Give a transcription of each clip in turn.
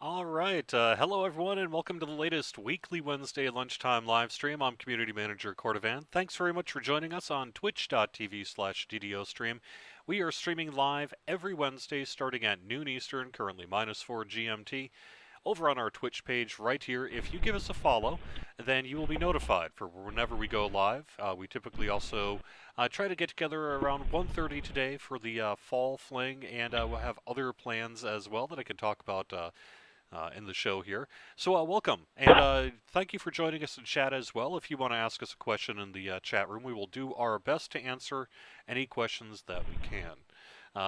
All right. Hello, everyone, and welcome to the latest weekly Wednesday lunchtime live stream. I'm Community Manager Cordovan. Thanks very much for joining us on twitch.tv/DDOstream. We are streaming live every Wednesday starting at noon Eastern, currently -4 GMT, over on our Twitch page right here. If you give us a follow, then you will be notified for whenever we go live. We typically also try to get together around 1:30 today for the fall fling, and we'll have other plans as well that I can talk about in the show here. So welcome, and thank you for joining us in chat as well. If you want to ask us a question in the chat room, we will do our best to answer any questions that we can.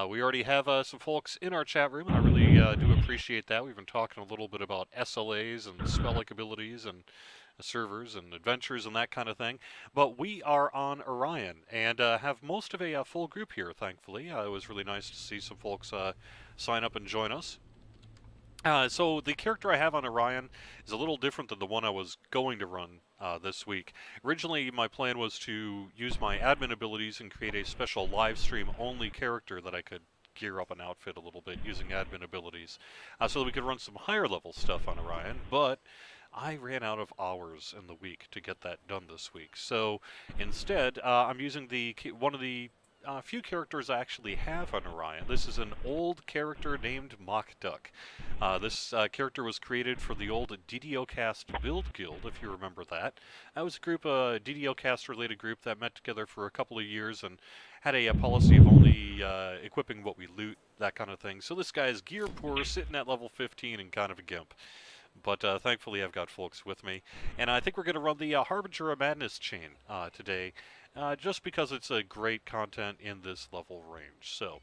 We already have some folks in our chat room, and I really do appreciate that. We've been talking a little bit about SLAs and spell-like abilities and servers and adventures and that kind of thing. But we are on Orien and have most of a full group here, thankfully. It was really nice to see some folks sign up and join us. So the character I have on Orien is a little different than the one I was going to run this week. Originally, my plan was to use my admin abilities and create a special live stream only character that I could gear up an outfit a little bit using admin abilities so that we could run some higher level stuff on Orien, but I ran out of hours in the week to get that done this week. So instead, I'm using one of the few characters I actually have on Orien. This is an old character named Mock Duck. This character was created for the old DDOcast Build Guild, if you remember that. That was a group, DDOcast related group that met together for a couple of years and had a policy of only equipping what we loot, that kind of thing. So this guy is gear poor, sitting at level 15 and kind of a gimp. But thankfully I've got folks with me. And I think we're going to run the Harbinger of Madness chain today. Just because it's a great content in this level range. So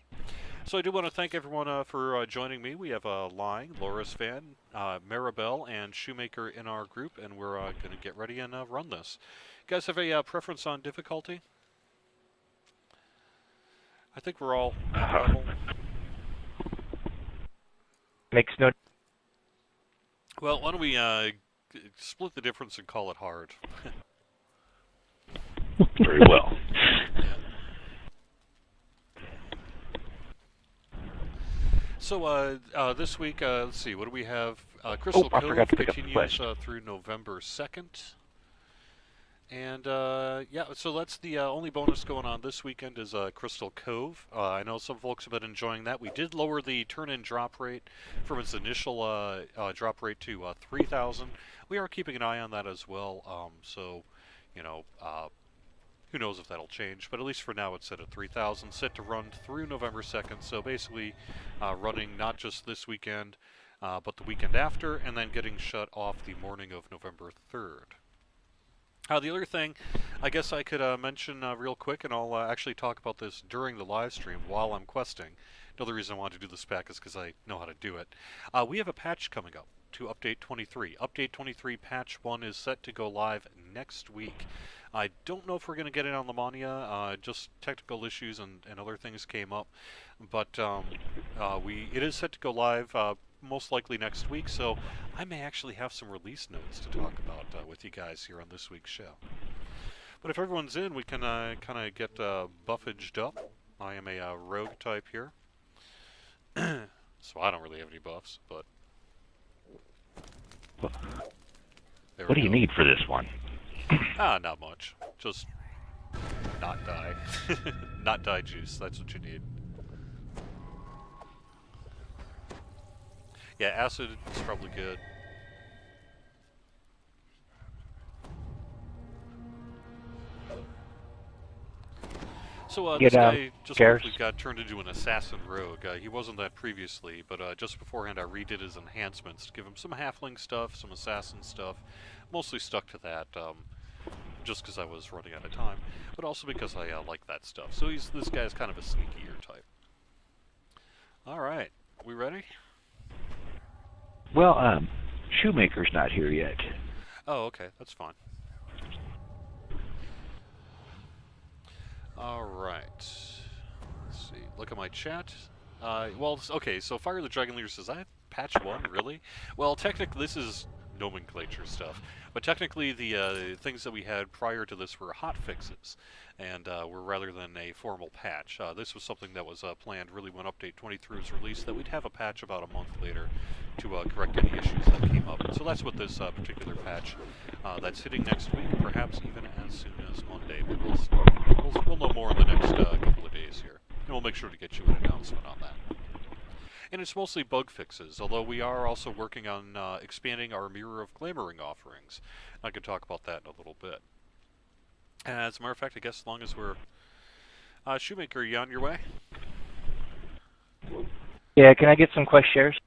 I do want to thank everyone for joining me. We have Lying, Loris Fan, Maribel, and Shoemaker in our group, and we're going to get ready and run this. You guys have a preference on difficulty? I think we're all at level. Makes no. Well, why don't we split the difference and call it hard? Very well. Yeah. So this week, let's see, what do we have? Crystal Cove continues through November 2nd. And yeah, so that's the only bonus going on this weekend is Crystal Cove. I know some folks have been enjoying that. We did lower the turn-in drop rate from its initial drop rate to 3,000. We are keeping an eye on that as well. So, you know, who knows if that'll change, but at least for now it's set at 3,000, set to run through November 2nd, so basically running not just this weekend, but the weekend after, and then getting shut off the morning of November 3rd. The other thing, I guess I could mention real quick, and I'll actually talk about this during the live stream while I'm questing. Another reason I wanted to do this pack is because I know how to do it. We have a patch coming up to Update 23. Update 23 Patch 1 is set to go live next week. I don't know if we're going to get it on Lamania, just technical issues and other things came up, but it is set to go live most likely next week, so I may actually have some release notes to talk about with you guys here on this week's show. But if everyone's in, we can kind of get buffaged up. I am a rogue type here, so I don't really have any buffs, but... What do you need for this one? Not much. Just not die. Not die juice, that's what you need. Yeah, acid is probably good. So this guy just quickly got turned into an assassin rogue. He wasn't that previously, but just beforehand I redid his enhancements to give him some halfling stuff, some assassin stuff. Mostly stuck to that, just because I was running out of time, but also because I like that stuff. So this guy's kind of a sneakier type. Alright, we ready? Well, Shoemaker's not here yet. Oh, okay, that's fine. Alright. Let's see. Look at my chat. Well, okay, so Fire the Dragon Leader says, I have patch 1, really? Well, technically this is nomenclature stuff. But technically, the things that we had prior to this were hot fixes, and were rather than a formal patch. This was something that was planned really when Update 23 was released, that we'd have a patch about a month later to correct any issues that came up. So that's what this particular patch that's hitting next week, perhaps even as soon as Monday. But we'll know more in the next couple of days here. And we'll make sure to get you an announcement on that. And it's mostly bug fixes, although we are also working on expanding our Mirror of Glamoring offerings. I can talk about that in a little bit. As a matter of fact, I guess as long as we're... Shoemaker, are you on your way? Yeah, can I get some quest shares?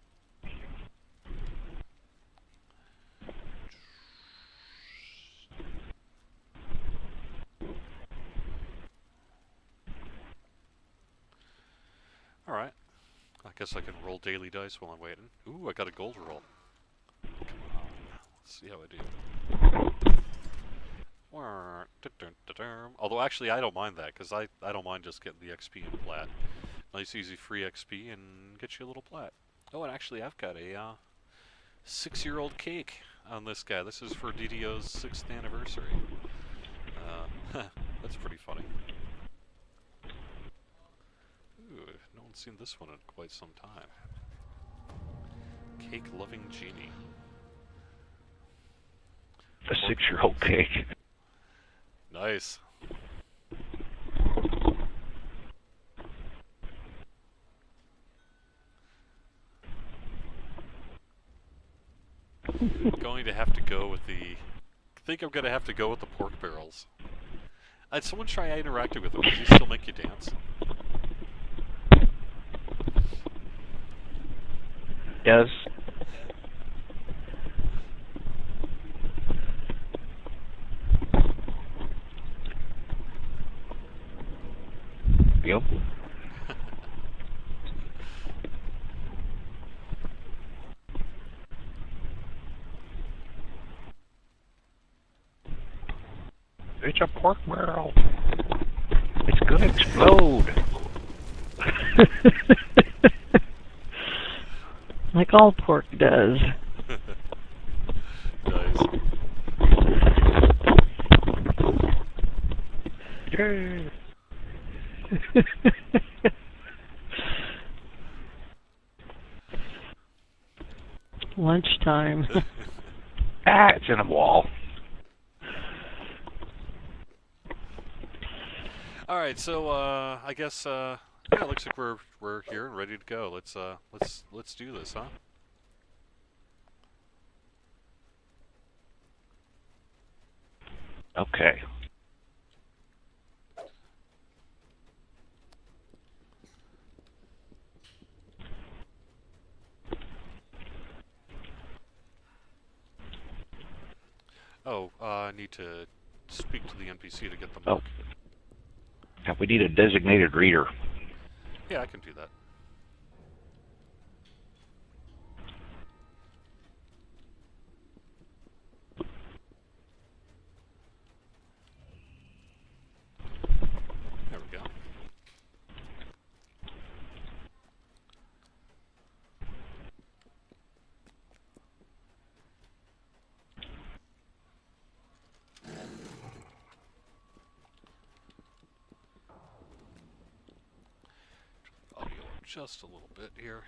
Alright. I guess I can roll daily dice while I'm waiting. Ooh, I got a gold roll. Come on. Let's see how I do. Although, actually, I don't mind that, because I don't mind just getting the XP and plat. Nice, easy, free XP, and get you a little plat. Oh, and actually, I've got a 6-year-old cake on this guy. This is for DDO's 6th anniversary. That's pretty funny. Ooh, no one's seen this one in quite some time. Cake-loving genie. A 6-year-old cake. Nice. Going to have to go with the... I think I'm going to have to go with the pork barrels. Someone try interacting with them. Does he still make you dance? Does. Yep. It's a pork barrel. It's gonna explode. Like all pork does. Nice. Yay. Lunchtime. Ah, it's in a wall. All right, so I guess yeah, it looks like we're here and ready to go. Let's do this, huh? Okay. Oh, I need to speak to the NPC to get them. Oh. We need a designated reader. Yeah, I can do that. There we go. Audio just a little bit here.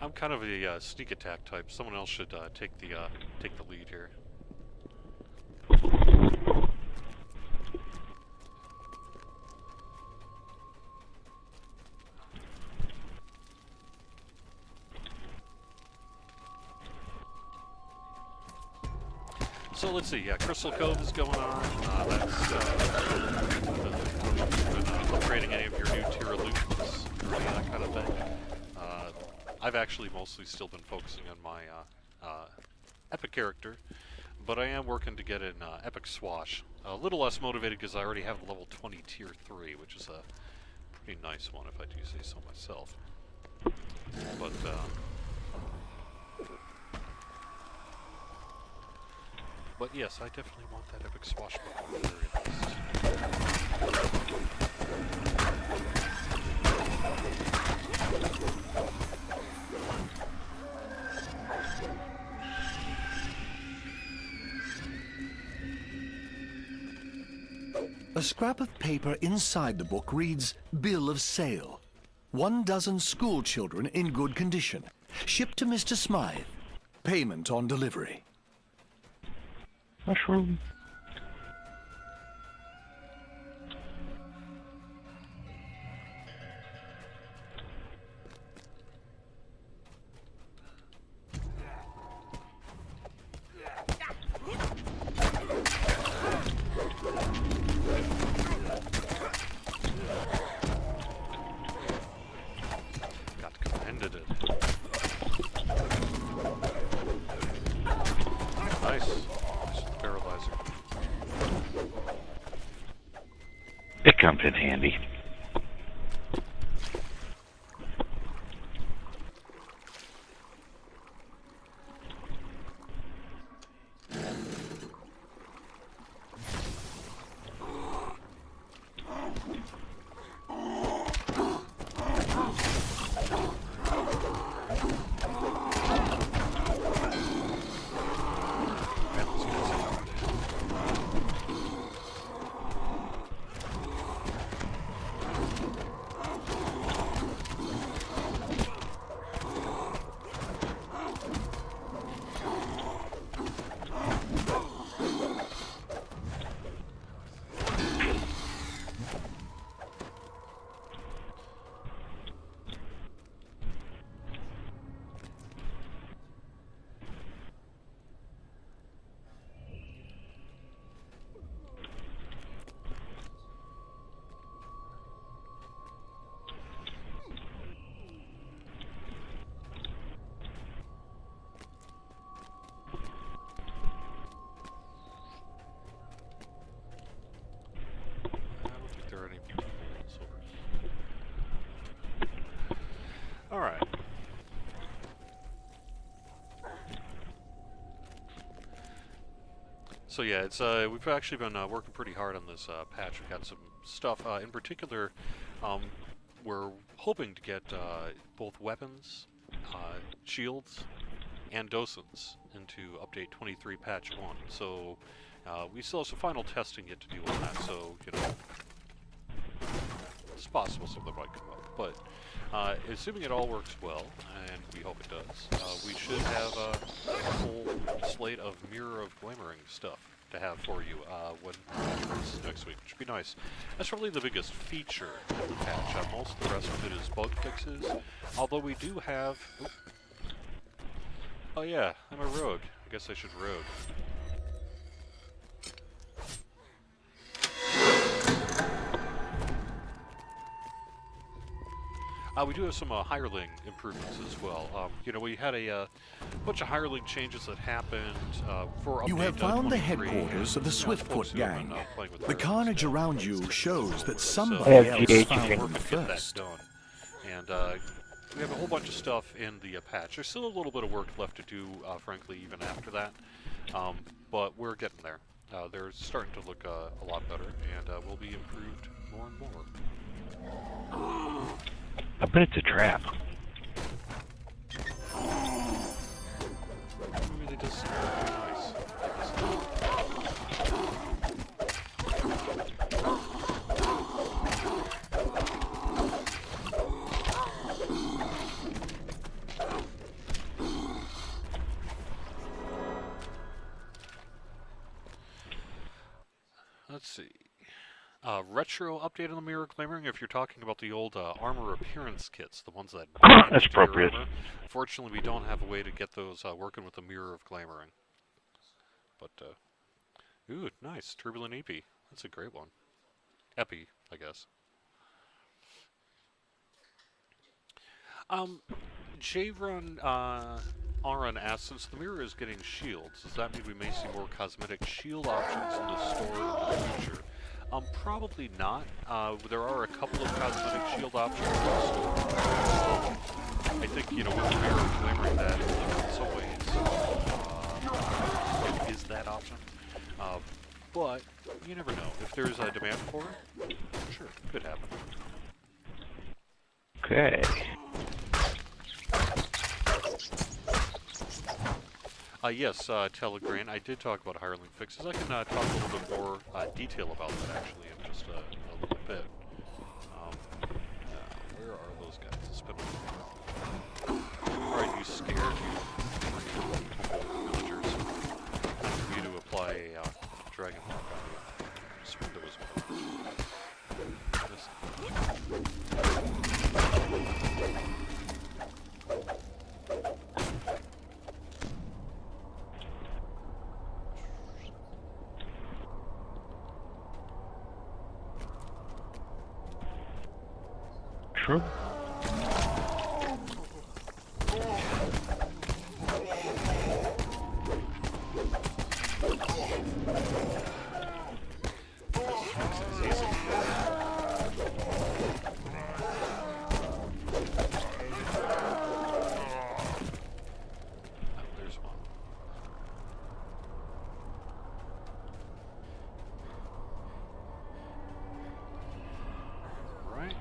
I'm kind of a sneak attack type. Someone else should take the lead here. So let's see. Yeah, Crystal Cove is going on. That's upgrading any of your new tier illusions or any of that kind of thing. I've actually mostly still been focusing on my epic character, but I am working to get an epic swash. A little less motivated because I already have the level 20 tier 3, which is a pretty nice one if I do say so myself. But yes, I definitely want that epic swash button at the very A scrap of paper inside the book reads, Bill of Sale. 12 school children in good condition. Shipped to Mr. Smythe. Payment on delivery. Mushroom. It comes in handy. Alright. So yeah, it's we've actually been working pretty hard on this patch. We've got some stuff, in particular, we're hoping to get both weapons, shields, and docents into update 23 patch 1. So we still have some final testing yet to do on that, so, you know, it's possible something might come up. But assuming it all works well, and we hope it does, we should have a full slate of Mirror of Glimmering stuff to have for you when this is next week, which would be nice. That's probably the biggest feature of the patch. Most of the rest of it is bug fixes, although we do have... Oh yeah, I'm a rogue. I guess I should rogue. We do have some hireling improvements as well. You know, we had a bunch of hireling changes that happened for update. You have found the 23, headquarters of the Swiftfoot gang. With The carnage around you shows that somebody I have else GH found again. them first. done. And we have a whole bunch of stuff in the patch. There's still a little bit of work left to do, frankly, even after that. But we're getting there. They're starting to look a lot better, and will be improved more and more. I bet it's a trap. Really does seem pretty nice. Let's see. Retro update on the Mirror Glimmering, if you're talking about the old armor appearance kits, the ones that... That's appropriate. Armor. Fortunately, we don't have a way to get those working with the Mirror of Glimmering. But, ooh, nice. Turbulent EP. That's a great one. Epi, I guess. J-Run, Aaron asks, since the mirror is getting shields, does that mean we may see more cosmetic shield options in the store in the future? Probably not. There are a couple of cosmetic shield options in the store. I think, you know, with the mirror glimmering that in some ways, it is that option. But you never know. If there's a demand for it, sure, it could happen. Okay. Yes, Telegram. I did talk about hireling fixes. I can talk a little bit more detail about that actually in just a little bit. Where are those guys? It's been a while. Alright, you scared you villagers. Time for you to apply a dragon mark on you. I swear there was one. True. There's one. Right.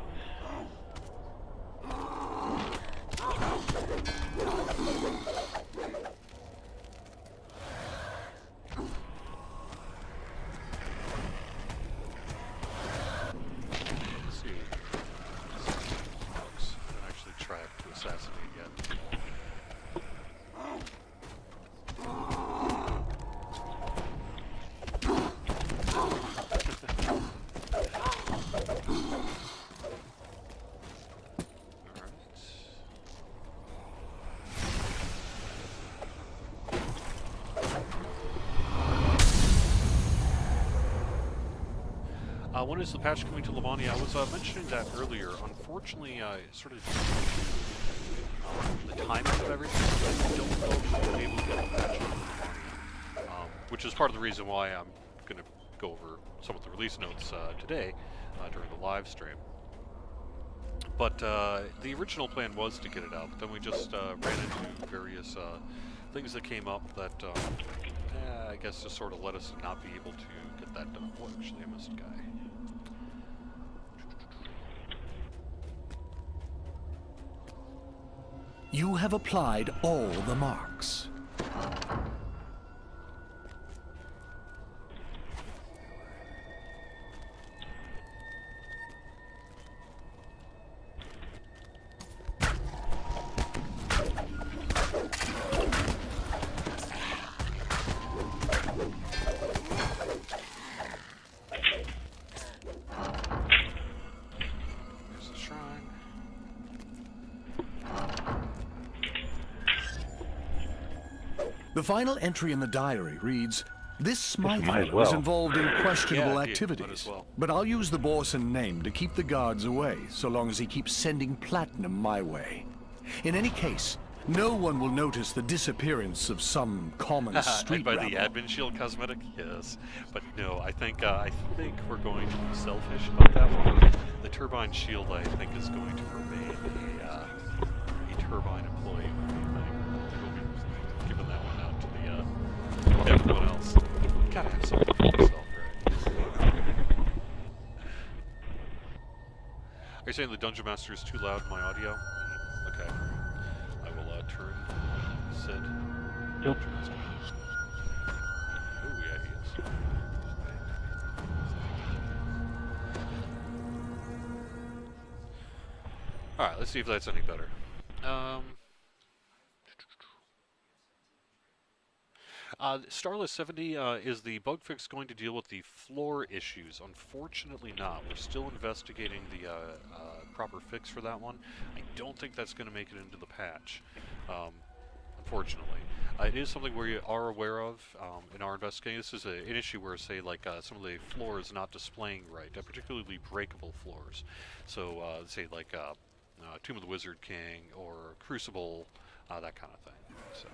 Let's see. Folks, I haven't actually tried to assassinate yet. When is the patch coming to Lamania? I was mentioning that earlier. Unfortunately, sort of the timing of everything, I don't know if we'll be able to get the patch to Lamania. Which is part of the reason why I'm going to go over some of the release notes today during the live stream. But the original plan was to get it out, but then we just ran into various things that came up that I guess just sort of let us not be able to get that done. Oh, actually, I missed a guy. You have applied all the marks. There's the shrine. The final entry in the diary reads, "This might Smythe as well. is involved in questionable Yeah, might activities, as well. but I'll use the Borson name to keep the guards away, so long as he keeps sending platinum my way. In any case, no one will notice the disappearance of some common street By rabble." the admin shield cosmetic, yes, but no. I think we're going to be selfish about that one. The turbine shield, I think, is going to remain a turbine employee. Giving that one out to everyone else. Gotta have something for myself, right? Are you saying the Dungeon Master is too loud in my audio? Okay. I will turn said Nope. Dungeon Master. Oh, yeah, he is. Alright, let's see if that's any better. Starless 70, is the bug fix going to deal with the floor issues? Unfortunately not. We're still investigating the proper fix for that one. I don't think that's going to make it into the patch, unfortunately. It is something we are aware of in our investigating. This is an issue where, say, like some of the floors not displaying right, particularly breakable floors. So, say, like Tomb of the Wizard King or Crucible, that kind of thing. So.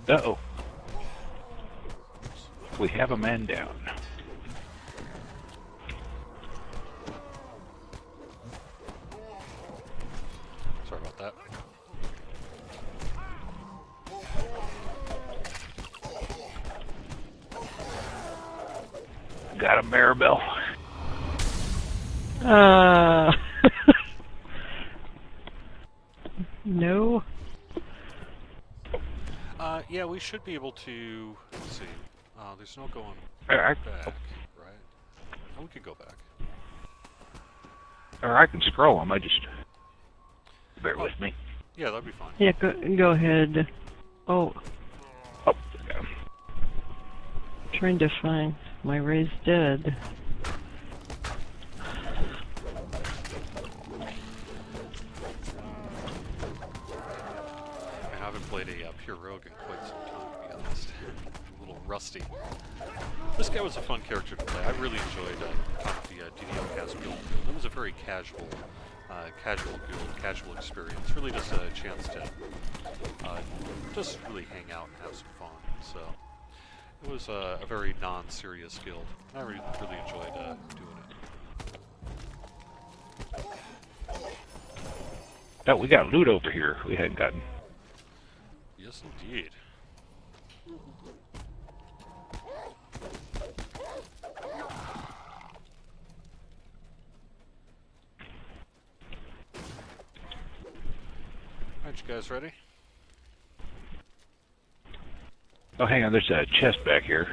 Uh-oh. We have a man down. Sorry about that. Got a Maribel. No. Yeah, we should be able to. Let's see. There's no going Alright. back, right? Oh, we could go back. Or I can scroll them. I just bear with me. Yeah, that'd be fine. Yeah, go ahead. Oh, Oh, got 'em. trying to find my raised dead. I haven't played a pure rogue in quite some time, to be honest. A little rusty. This guy was a fun character to play. I really enjoyed kind of the DDO cast guild. It was a very casual guild, casual experience. Really just a chance to just really hang out and have some fun. So it was a very non-serious guild. I really enjoyed doing it. Oh, we got loot over here we hadn't gotten. Yes, indeed. Alright, you guys ready? Oh, hang on. There's a chest back here.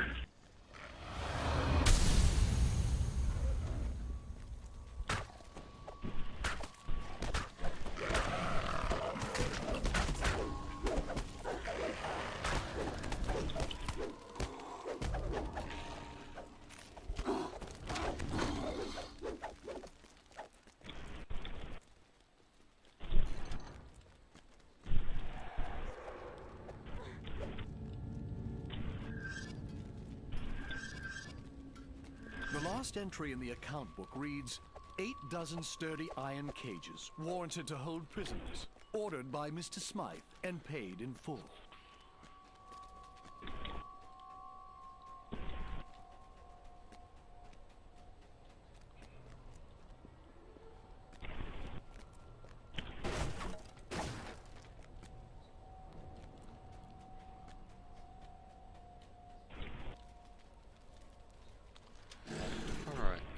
The last entry in the account book reads, 8 dozen sturdy iron cages, warranted to hold prisoners, ordered by Mr. Smythe and paid in full.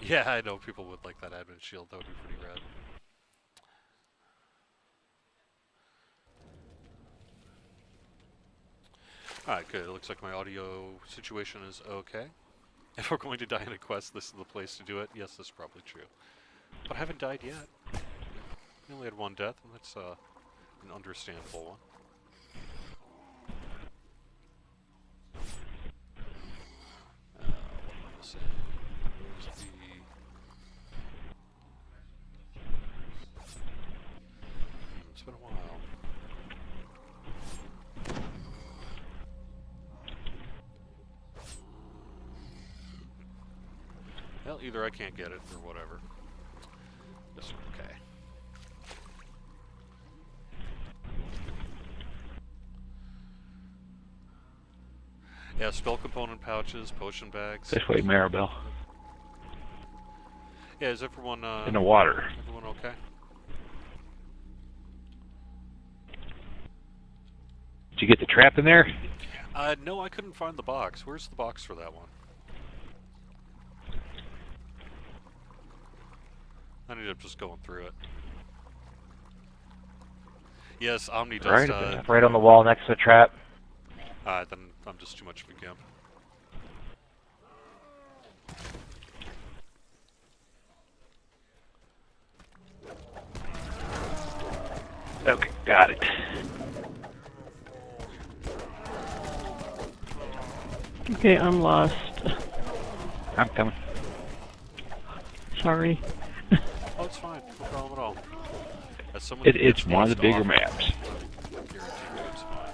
Yeah, I know people would like that admin shield. That would be pretty rad. Alright, good. It looks like my audio situation is okay. If we're going to die in a quest, this is the place to do it. Yes, that's probably true. But I haven't died yet. I only had one death, and that's an understandable one. What am I saying? Where's the... It's been a while. Well, either I can't get it or whatever. That's okay. Yeah, spell component pouches, potion bags. This way, Maribel. Yeah, is everyone In the water. everyone okay? Did you get the trap in there? No, I couldn't find the box. Where's the box for that one? I ended up just going through it. Yes, Omni does. Right on the wall next to the trap. Then I'm just too much of a gimp. Okay, got it. Okay, I'm lost. I'm coming. Sorry. Oh, it's fine. No problem at all. As someone who It's gets one of the lost bigger often, maps. I guarantee you it's fine.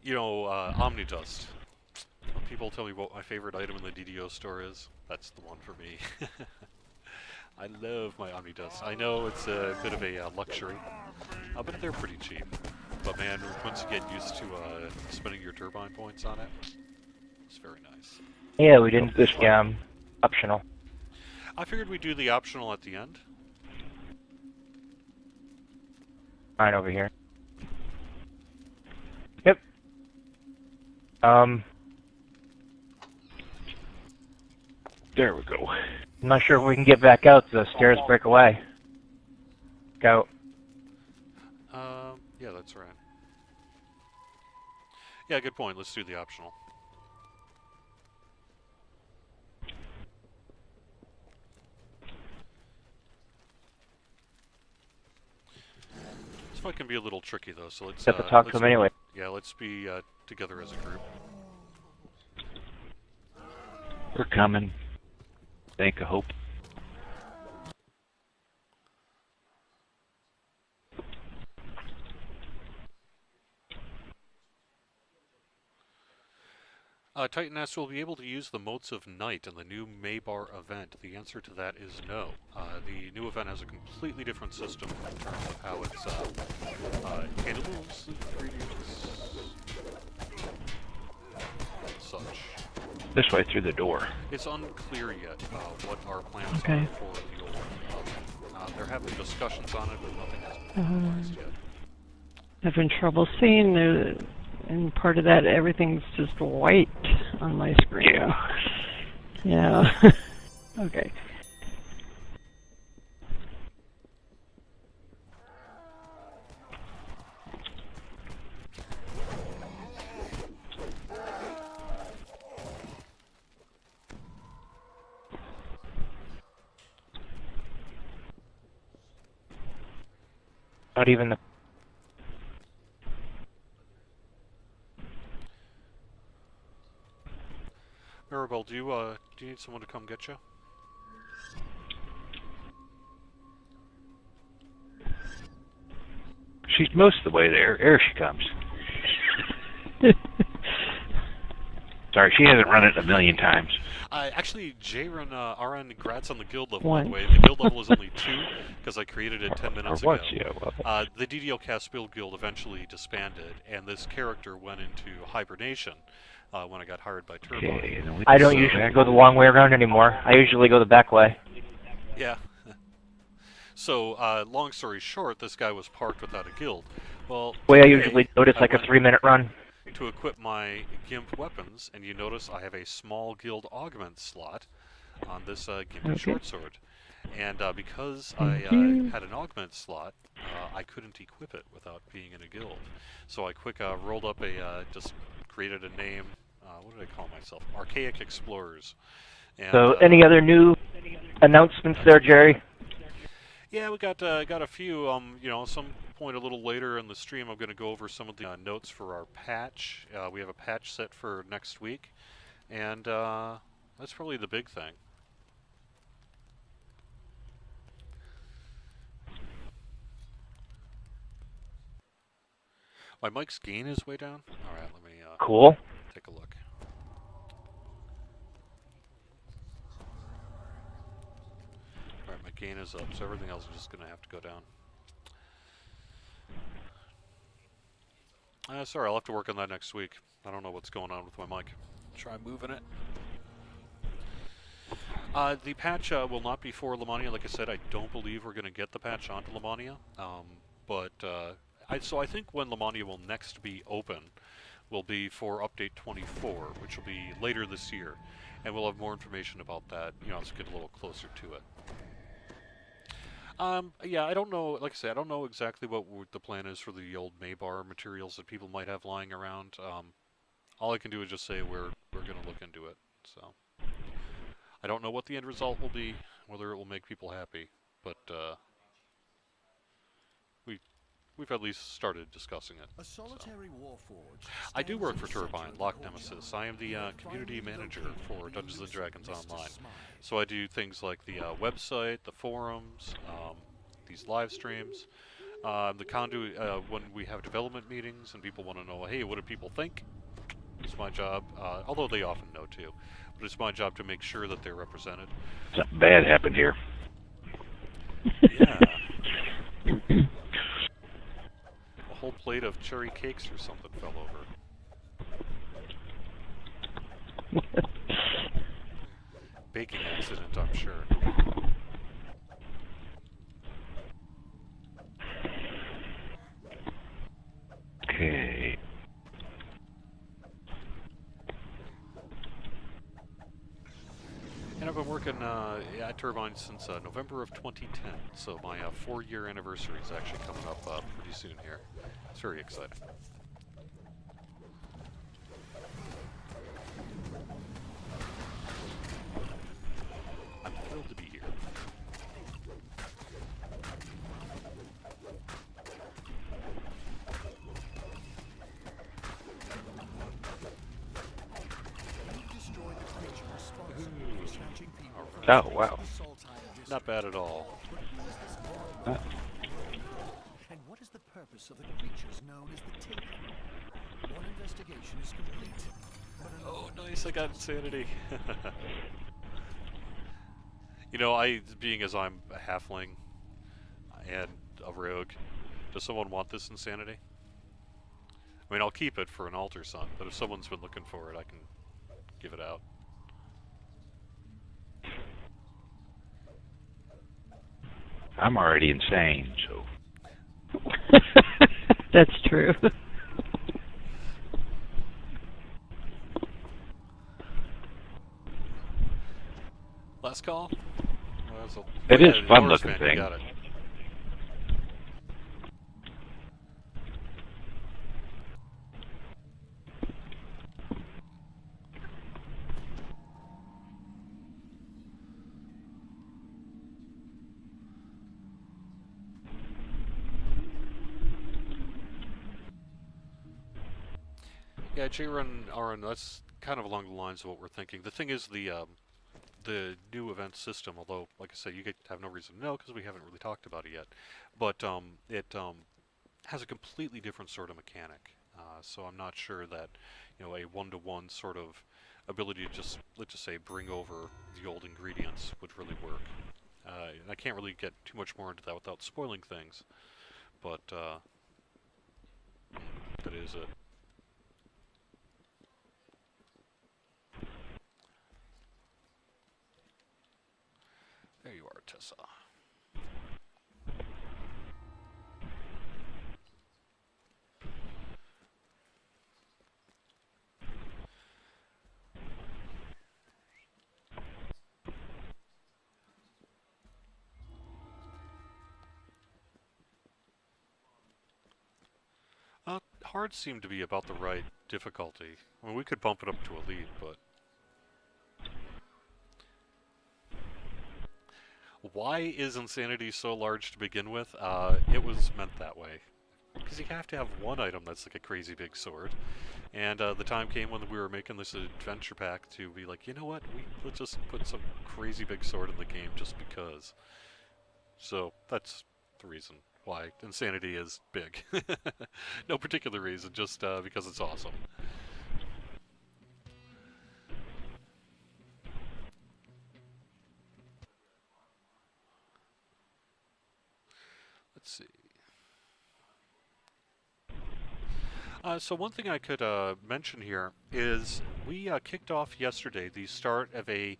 You know, Omnidust. When people tell me what my favorite item in the DDO store is, that's the one for me. I love my Omnidust. I know it's a bit of a luxury, but they're pretty cheap. But man, once you get used to spending your turbine points on it, it's very nice. Yeah, we didn't. This way. Optional. I figured we'd do the optional at the end. Mine over here. Yep. There we go. I'm not sure if we can get back out. The stairs break away. Go. Yeah, that's right. Yeah, good point. Let's do the optional. This fight can be a little tricky though, so let's. Have to talk to him anyway. Yeah, let's be together as a group. We're coming. Think of hope. Titan asks, will we be able to use the Motes of Night in the new Maybar event? The answer to that is no. The new event has a completely different system in terms of how it's handles ingredients and such. This way through the door. It's unclear yet what our plans Okay. are for the old event. They're having discussions on it, but nothing has been finalized yet. Having trouble seeing the, and part of that everything's just white on my screen. Yeah. Yeah. Okay. Not even the. Maribel, do you need someone to come get you? She's most of the way there. There she comes. Sorry, she hasn't run it a million times. Actually, Jaren, RN, congrats on the guild level, by One. the way. The guild level is only 2, because I created it 10 minutes ago. Or once, yeah. Well, The DDO Cast Build Guild eventually disbanded, and this character went into hibernation when I got hired by Turbine. okay, then we I don't can usually back. go the long way around anymore. I usually go the back way. Yeah. So, long story short, this guy was parked without a guild. Well, The way I today, usually do it is I like a went 3-minute run. to equip my GIMP weapons, and you notice I have a small guild augment slot on this GIMP Okay. short sword. And because Thank I you. had an augment slot, I couldn't equip it without being in a guild. So I quick rolled up just created a name, what did I call myself? Archaic Explorers. And, So, any other new announcements there, Jerry? yeah, we got a few. You know, some point a little later in the stream, I'm going to go over some of the notes for our patch. We have a patch set for next week, and that's probably the big thing. My mic's gain is way down. All right, let me Cool. take a look. All right, my gain is up, so everything else is just going to have to go down. Sorry, I'll have to work on that next week. I don't know what's going on with my mic. Try moving it. The patch will not be for Lamania. Like I said, I don't believe we're going to get the patch onto Lamania. So I think when Lamania will next be open will be for update 24, which will be later this year. And we'll have more information about that, you know, as we get a little closer to it. Yeah, I don't know, like I said, I don't know exactly what the plan is for the old Maybar materials that people might have lying around. All I can do is just say we're going to look into it, so. I don't know what the end result will be, whether it will make people happy, but, we've at least started discussing it. A solitary warforged. I do stands work in for the center Turbine, of the Lock courtyard. Nemesis. I am the community manager for Dungeons and Dragons Mr. Online. Smythe. So I do things like the website, the forums, these live streams, the conduit when we have development meetings and people want to know, hey, what do people think? It's my job, although they often know too, but it's my job to make sure that they're represented. Something bad happened here. Yeah. A whole plate of cherry cakes or something fell over. Baking accident, I'm sure. Okay. And I've been working at Turbine since November of 2010, so my 4-year anniversary is actually coming up pretty soon here. It's very exciting. I'm thrilled to be here. You've destroyed the creature responsible for snatching people from Oh, the wow. Saltire district. Not bad at all. But who is this boy? And what is the purpose of the creatures known as the Taken? One investigation is complete. But Oh, nice, I got insanity. You know, being as I'm a halfling and a rogue, does someone want this insanity? I mean, I'll keep it for an altar son, but if someone's been looking for it, I can give it out. I'm already insane, so. That's true. Last call? It is yeah, fun Horus looking fan, you thing. got it. Yeah, J-Run, RN, that's kind of along the lines of what we're thinking. The thing is, the new event system, although, like I said, you have no reason to know because we haven't really talked about it yet, but it has a completely different sort of mechanic. So I'm not sure that, you know, a one-to-one sort of ability to just, let's just say, bring over the old ingredients would really work. And I can't really get too much more into that without spoiling things, but that is it. There you are, Tessa. Hard seemed to be about the right difficulty. I mean, we could bump it up to elite, but... Why is insanity so large to begin with? It was meant that way. Because you have to have one item that's like a crazy big sword. And the time came when we were making this adventure pack to be like, you know what, let's just put some crazy big sword in the game just because. So, that's the reason why insanity is big. No particular reason, just because it's awesome. Let's see. So one thing I could mention here is we kicked off yesterday the start of a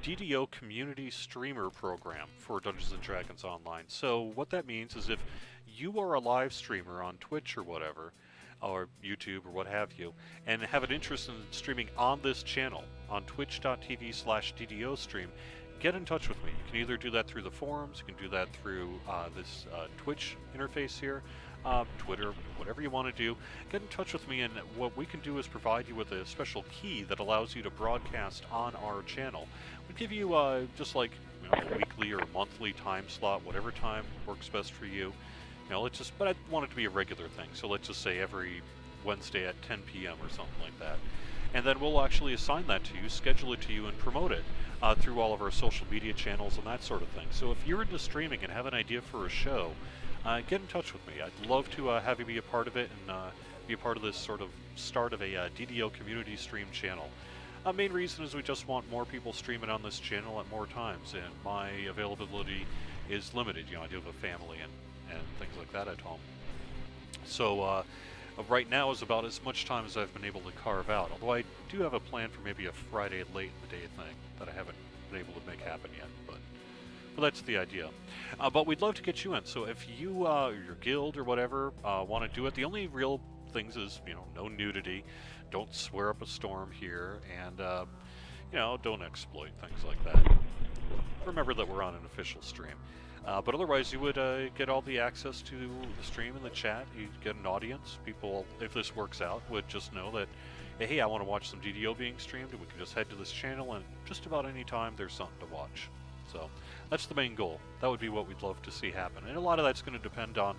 DDO community streamer program for Dungeons & Dragons Online. So what that means is if you are a live streamer on Twitch or whatever, or YouTube or what have you, and have an interest in streaming on this channel, on twitch.tv/DDO stream, get in touch with me. You can either do that through the forums, you can do that through this Twitch interface here, Twitter, whatever you want to do. Get in touch with me, and what we can do is provide you with a special key that allows you to broadcast on our channel. We give you just like, you know, a weekly or monthly time slot, whatever time works best for you. let's just, but I want it to be a regular thing. So let's just say every Wednesday at 10 p.m. or something like that. And then we'll actually assign that to you, schedule it to you, and promote it through all of our social media channels and that sort of thing. So if you're into streaming and have an idea for a show, get in touch with me. I'd love to have you be a part of it and be a part of this sort of start of a DDO community stream channel. Main reason is we just want more people streaming on this channel at more times, and my availability is limited. I do have a family and things like that at home. So right now is about as much time as I've been able to carve out, although I do have a plan for maybe a Friday late in the day thing that I haven't been able to make happen yet, but that's the idea. But we'd love to get you in, so if you, your guild or whatever, want to do it, the only real things is, no nudity, don't swear up a storm here, and, don't exploit things like that. Remember that we're on an official stream. But otherwise, you would get all the access to the stream and the chat. You'd get an audience. People, if this works out, would just know that, hey, I want to watch some DDO being streamed, and we can just head to this channel, and just about any time there's something to watch. So that's the main goal. That would be what we'd love to see happen. And a lot of that's going to depend on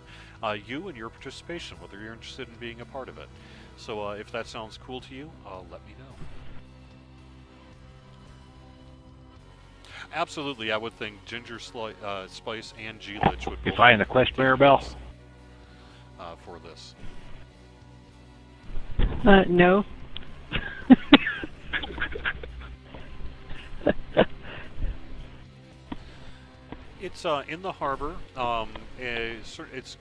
you and your participation, whether you're interested in being a part of it. So if that sounds cool to you, let me know. Absolutely, I would think Ginger Spice and G-Lich would You find the quest bearer bell? For this. No. It's in the harbor. It's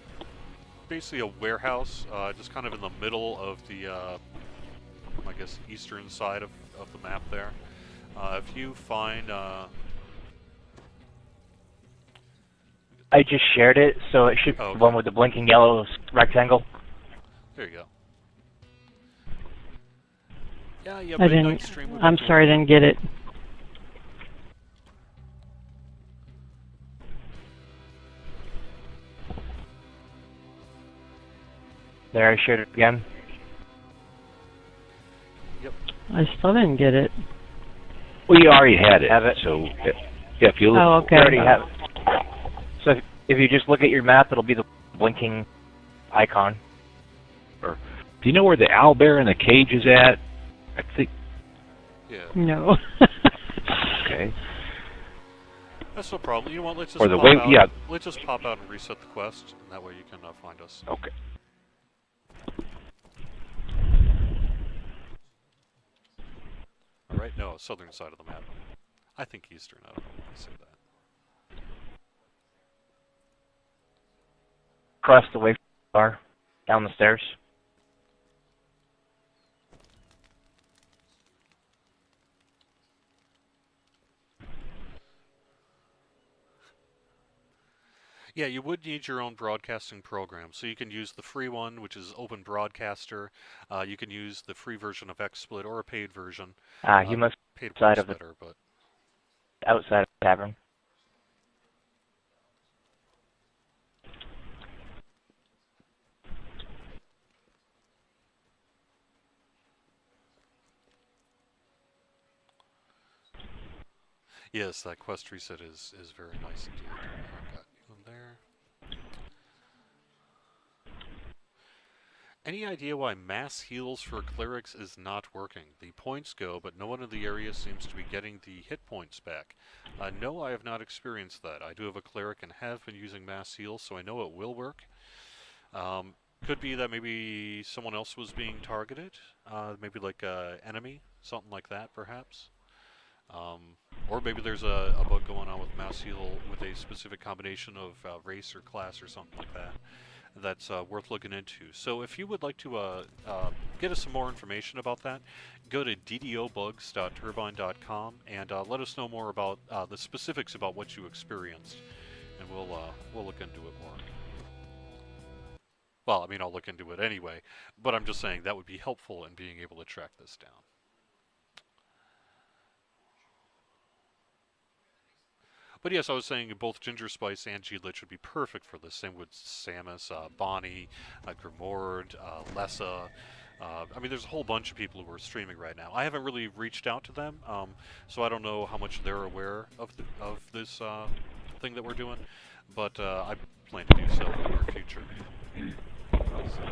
basically a warehouse, just kind of in the middle of the, I guess, eastern side of the map there. If you find... I just shared it, so it should be the one with the blinking yellow rectangle. There you go. Yeah, I didn't. I'm sorry, I didn't get it. There, I shared it again. Yep. I still didn't get it. Well, you already had it. Have it. So, if you look, Oh, okay. You already have it. So if you just look at your map, it'll be the blinking icon. do you know where the owlbear in the cage is at? I think. Yeah. No. Okay. That's no problem. You know what? Let's just Or the pop way, out. yeah. Let's just pop out and reset the quest, and that way you can find us. Okay. All right? No, southern side of the map. I think eastern. I don't know why I say that. Across the way from the bar, down the stairs. Yeah, you would need your own broadcasting program. So you can use the free one, which is Open Broadcaster. You can use the free version of XSplit or a paid version. You must Paid be outside works of the better, but outside of the tavern. yes, that quest reset is very nice indeed. I've got you in there. Any idea why mass heals for clerics is not working? The points go, but no one in the area seems to be getting the hit points back. No, I have not experienced that. I do have a cleric and have been using mass heals, so I know it will work. Could be that maybe someone else was being targeted, maybe like an enemy, something like that perhaps. Or maybe there's a bug going on with mass heal with a specific combination of race or class or something like that. That's worth looking into. So if you would like to get us some more information about that, go to ddobugs.turbine.com and let us know more about the specifics about what you experienced, and we'll look into it more. Well, I mean, I'll look into it anyway, but I'm just saying that would be helpful in being able to track this down. But yes, I was saying both Ginger Spice and G-Lich would be perfect for this. Same with Samus, Bonnie, Grimord, Lessa. I mean, there's a whole bunch of people who are streaming right now. I haven't really reached out to them, so I don't know how much they're aware of this thing that we're doing. but I plan to do so in the near future. So,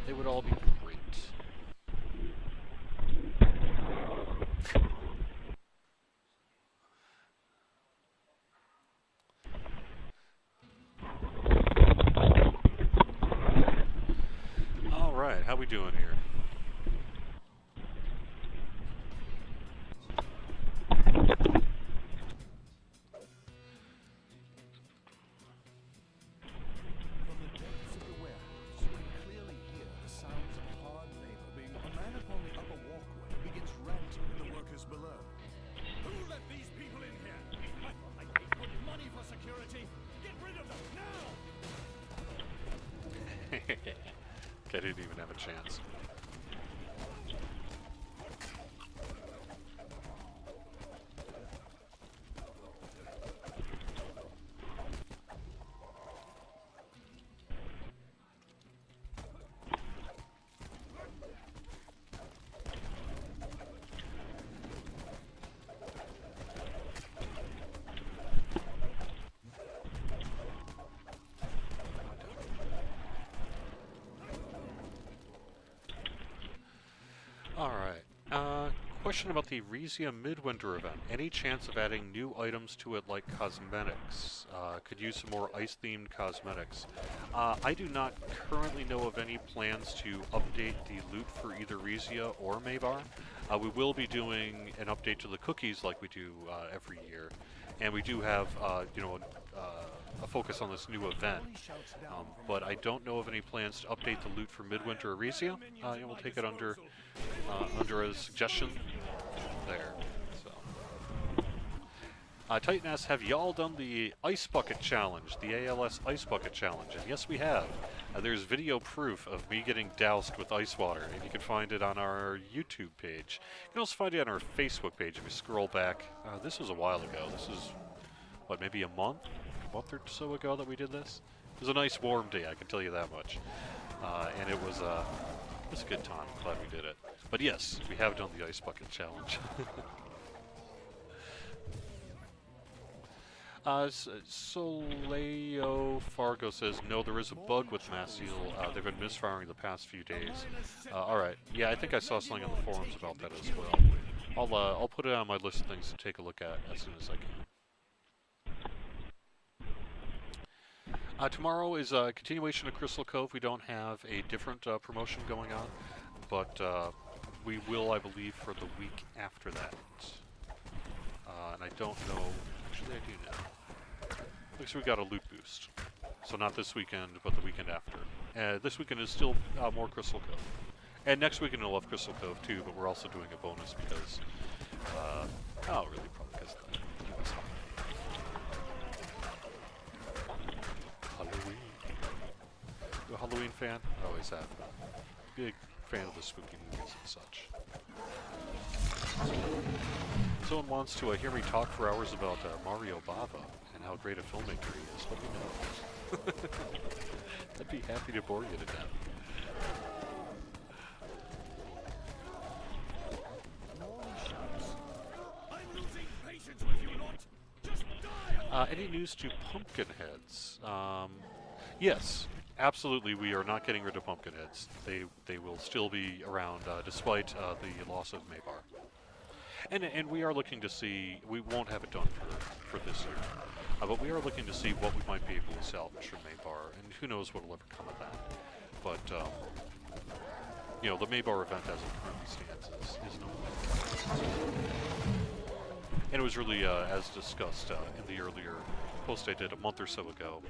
they would all be great. All right, how we doing here? I didn't even have a chance. Alright, question about the Resia Midwinter event. Any chance of adding new items to it like cosmetics? Could use some more ice-themed cosmetics. I do not currently know of any plans to update the loot for either Resia or Maybar. We will be doing an update to the cookies like we do every year. And we do have, a focus on this new event. But I don't know of any plans to update the loot for Midwinter or Resia. And we'll take it under a suggestion there. So, Titan asks, have y'all done the Ice Bucket Challenge, the ALS Ice Bucket Challenge? And yes, we have. There's video proof of me getting doused with ice water, and you can find it on our YouTube page. You can also find it on our Facebook page if you scroll back. This was a while ago. This is, what, maybe a month or so ago that we did this? It was a nice warm day, I can tell you that much. And it was a good time. I'm glad we did it. But yes, we have done the Ice Bucket Challenge. Soleo Fargo says, no, there is a bug with Massiel. They've been misfiring the past few days. Alright, yeah, I think I saw something on the forums about that as well. I'll put it on my list of things to take a look at as soon as I can. Tomorrow is a continuation of Crystal Cove. We don't have a different promotion going on, but we will, I believe, for the week after that. And I don't know... Actually, I do know. Looks like we got a loot boost. So not this weekend, but the weekend after. This weekend is still more Crystal Cove. And next weekend we'll have Crystal Cove too, but we're also doing a bonus because... really probably because of the US Halloween. You a Halloween fan? I always have been. Big fan of the spooky movies and such. Someone wants to hear me talk for hours about Mario Bava and how great a filmmaker he is. Let me know. I'd be happy to bore you to death. Any news to Pumpkinheads? Yes, absolutely. We are not getting rid of Pumpkinheads. They will still be around despite the loss of Maybar. And we are looking to see, we won't have it done for this year, but we are looking to see what we might be able to salvage from Maybar, and who knows what will ever come of that. But, the Maybar event as it currently stands is no more. And it was really, as discussed in the earlier post I did a month or so ago,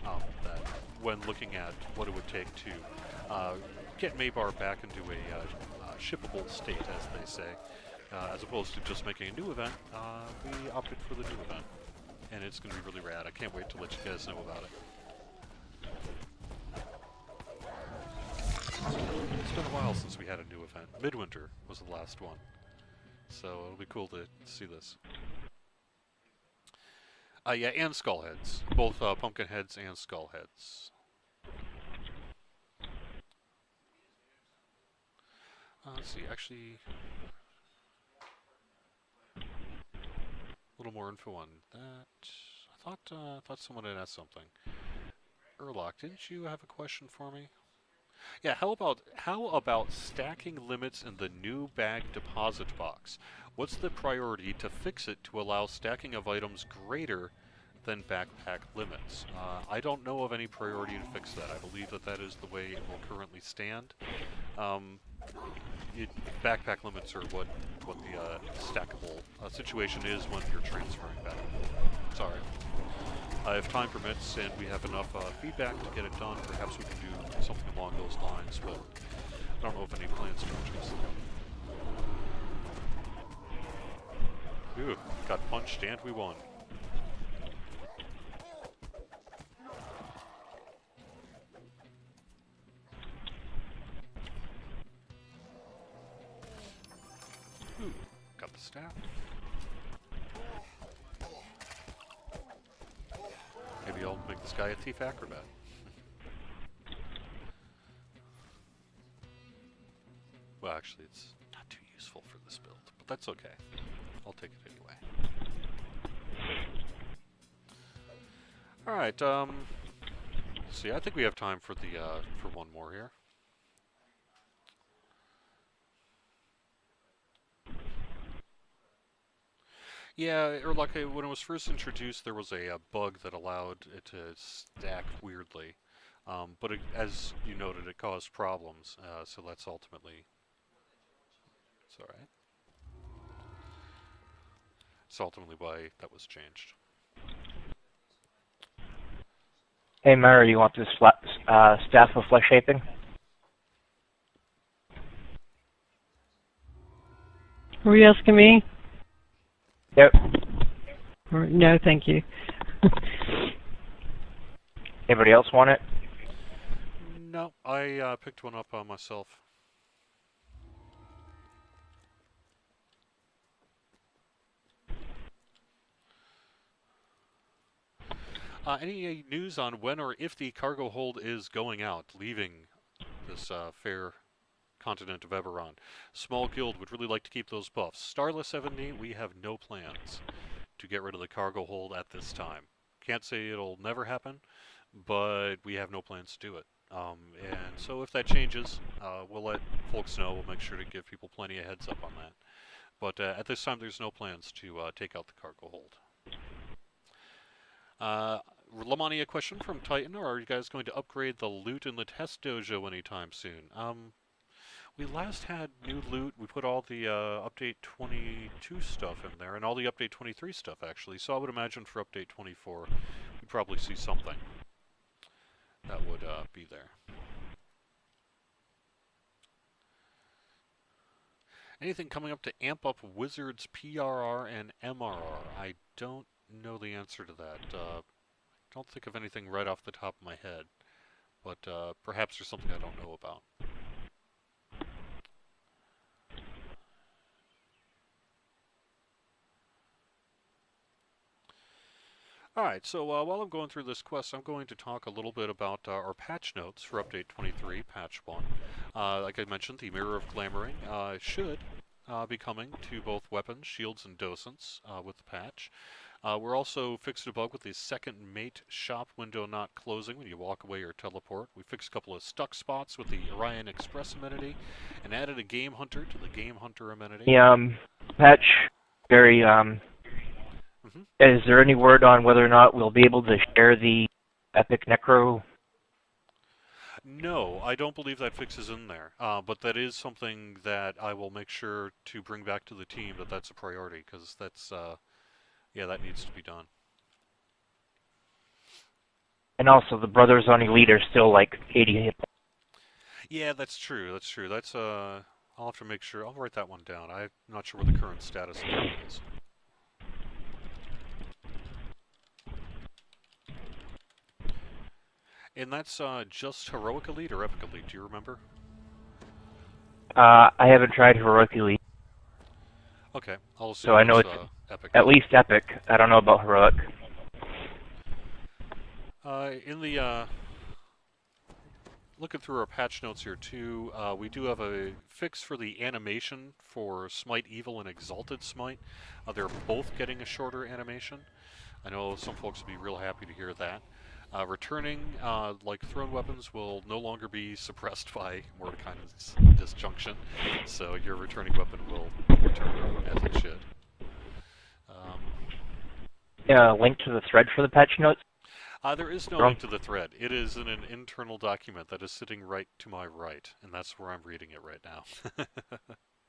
that when looking at what it would take to get Maybar back into a shippable state, as they say, as opposed to just making a new event, we opted for the new event. And it's going to be really rad. I can't wait to let you guys know about it. It's been a while since we had a new event. Midwinter was the last one. So it'll be cool to see this. Yeah, and Skullheads. Both Pumpkinheads and Skullheads. Let's see, actually... a little more info on that. I thought someone had asked something. Urlock, didn't you have a question for me? Yeah, how about stacking limits in the new bag deposit box? What's the priority to fix it to allow stacking of items greater than backpack limits? I don't know of any priority to fix that. I believe that is the way it will currently stand. Backpack limits are what the stackable situation is when you're transferring back. Sorry. If time permits and we have enough feedback to get it done, perhaps we can do something along those lines, but I don't know if any plans changes. Ooh, got punched and we won. Ooh, got the staff. Maybe I'll make this guy a thief acrobat. Well, actually, it's not too useful for this build, but that's okay. I'll take it anyway. All right. Let's see. I think we have time for the for one more here. Yeah, or like when it was first introduced, there was a bug that allowed it to stack weirdly, but as you noted, it caused problems. So that's ultimately, it's all right. It's ultimately why that was changed. Hey, Myra, you want this staff of flesh shaping? Were you asking me? Yep. No, thank you. Anybody else want it? No, I picked one up myself. Any news on when or if the cargo hold is going out, leaving this fair continent of Eberron? Small guild would really like to keep those buffs. Starless 70, we have no plans to get rid of the cargo hold at this time. Can't say it'll never happen, but we have no plans to do it. And so if that changes, we'll let folks know. We'll make sure to give people plenty of heads up on that. But at this time, there's no plans to take out the cargo hold. Lamani, a question from Titan. Are you guys going to upgrade the loot in the test dojo anytime soon? We last had new loot. We put all the update 22 stuff in there, and all the update 23 stuff, actually. So I would imagine for update 24, we'd probably see something that would be there. Anything coming up to amp up Wizards PRR and MRR? I don't know the answer to that. Don't think of anything right off the top of my head, but perhaps there's something I don't know about. Alright, so while I'm going through this quest, I'm going to talk a little bit about our patch notes for Update 23, Patch 1. Like I mentioned, the Mirror of Glamoring should be coming to both weapons, shields, and docents with the patch. We're also fixed a bug with the second mate shop window not closing when you walk away or teleport. We fixed a couple of stuck spots with the Orien Express amenity, and added a Game Hunter to the Game Hunter amenity. The patch, very, Is there any word on whether or not we'll be able to share the Epic Necro? No, I don't believe that fix is in there, but that is something that I will make sure to bring back to the team, that's a priority, because that's, yeah, that needs to be done. And also, the brothers on Elite are still like 80 hit points. Yeah, that's true, that's, I'll have to make sure, I'll write that one down. I'm not sure what the current status of that is. And that's just Heroic Elite or Epic Elite, do you remember? I haven't tried Heroic Elite. Okay, I'll assume so I know it's Epic. At least Epic. I don't know about Heroic. In the looking through our patch notes here too, we do have a fix for the animation for Smite Evil and Exalted Smite. They're both getting a shorter animation. I know some folks would be real happy to hear that. Returning, like thrown weapons, will no longer be suppressed by Mordecai's disjunction, so your returning weapon will return as it should. Link to the thread for the patch notes? There is no link to the thread. It is in an internal document that is sitting right to my right, and that's where I'm reading it right now.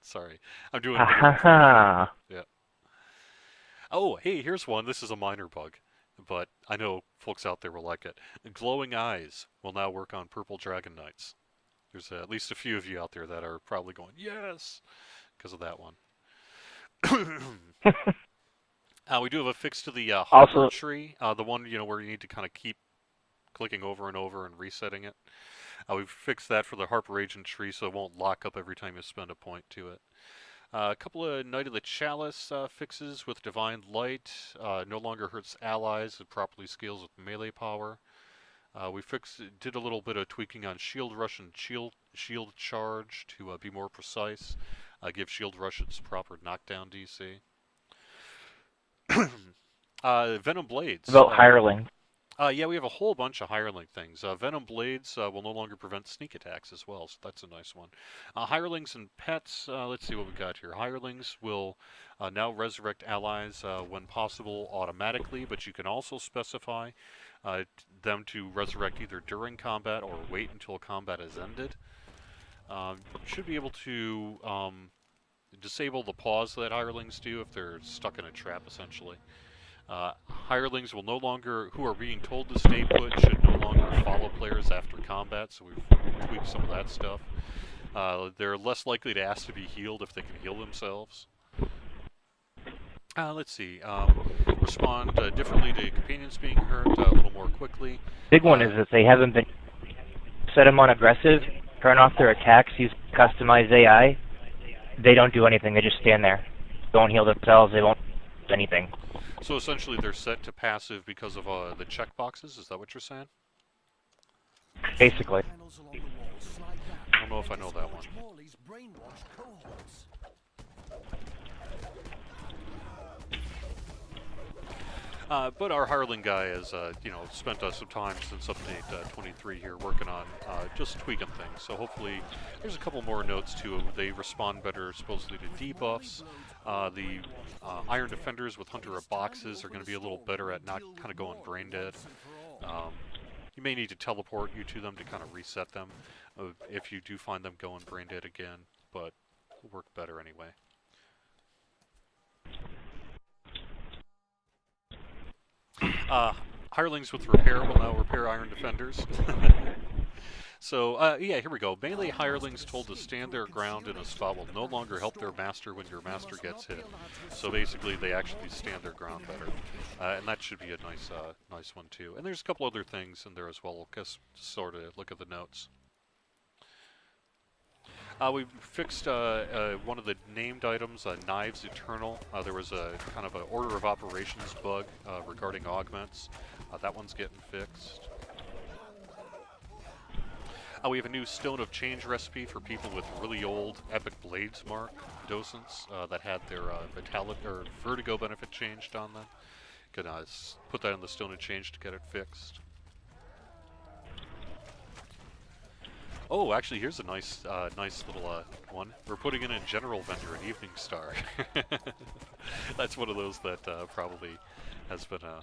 Sorry, I'm doing a bit of yeah. Oh, hey, here's one. This is a minor bug, but I know folks out there will like it. Glowing eyes will now work on purple dragon knights. There's at least a few of you out there that are probably going, yes, because of that one. We do have a fix to the Harbor tree, the one where you need to kind of keep clicking over and over and resetting it. We've fixed that for the Harper Agent tree, so it won't lock up every time you spend a point to it. A couple of Knight of the Chalice fixes with Divine Light. No longer hurts allies. It properly scales with melee power. We did a little bit of tweaking on Shield Rush and Shield Charge to be more precise. Give Shield Rush its proper knockdown DC. Venom Blades. About Hireling. Yeah, we have a whole bunch of Hireling things. Venom Blades will no longer prevent sneak attacks as well, so that's a nice one. Hirelings and Pets, let's see what we got here. Hirelings will now resurrect allies when possible automatically, but you can also specify them to resurrect either during combat or wait until combat is ended. You should be able to disable the pause that Hirelings do if they're stuck in a trap, essentially. Hirelings will no longer, who are being told to stay put, should no longer follow players after combat, so we've tweaked some of that stuff. They're less likely to ask to be healed if they can heal themselves. Let's see. Respond differently to companions being hurt a little more quickly. Big one is if they haven't been set them on aggressive, turn off their attacks, use customized AI. They don't do anything. They just stand there. Don't heal themselves. They won't do anything. So essentially they're set to passive because of the checkboxes? Is that what you're saying? Basically. I don't know if I know that one. But our Hireling guy has, spent some time since update 23 here working on just tweaking things. So hopefully there's a couple more notes too. They respond better supposedly to debuffs. The Iron Defenders with Hunter of Boxes are going to be a little better at not kind of going brain dead. You may need to teleport you to them to kind of reset them if you do find them going brain dead again, but it'll work better anyway. Hirelings with Repair will now repair Iron Defenders. So, yeah, here we go. Melee Hirelings told to stand their ground in a spot will no longer help their master when your master gets hit. So basically, they actually stand their ground better. And that should be a nice one, too. And there's a couple other things in there as well. Just sort of look at the notes. We fixed one of the named items, Knives Eternal. There was a kind of an order of operations bug regarding augments. That one's getting fixed. We have a new Stone of Change recipe for people with really old Epic Blades Mark docents that had their Vertigo benefit changed on them. Can put that in the Stone of Change to get it fixed. Oh, actually, here's a nice little one. We're putting in a General Vendor at Evening Star. That's one of those that probably has been a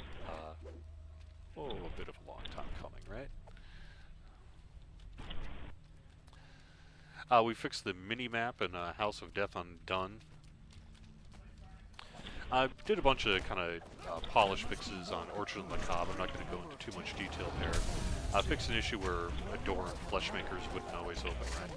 bit of a long time coming, right? We fixed the mini-map in House of Death Undone. I did a bunch of kind of polish fixes on Orchard and Macabre. I'm not going to go into too much detail there. I fixed an issue where a door and Fleshmakers wouldn't always open right.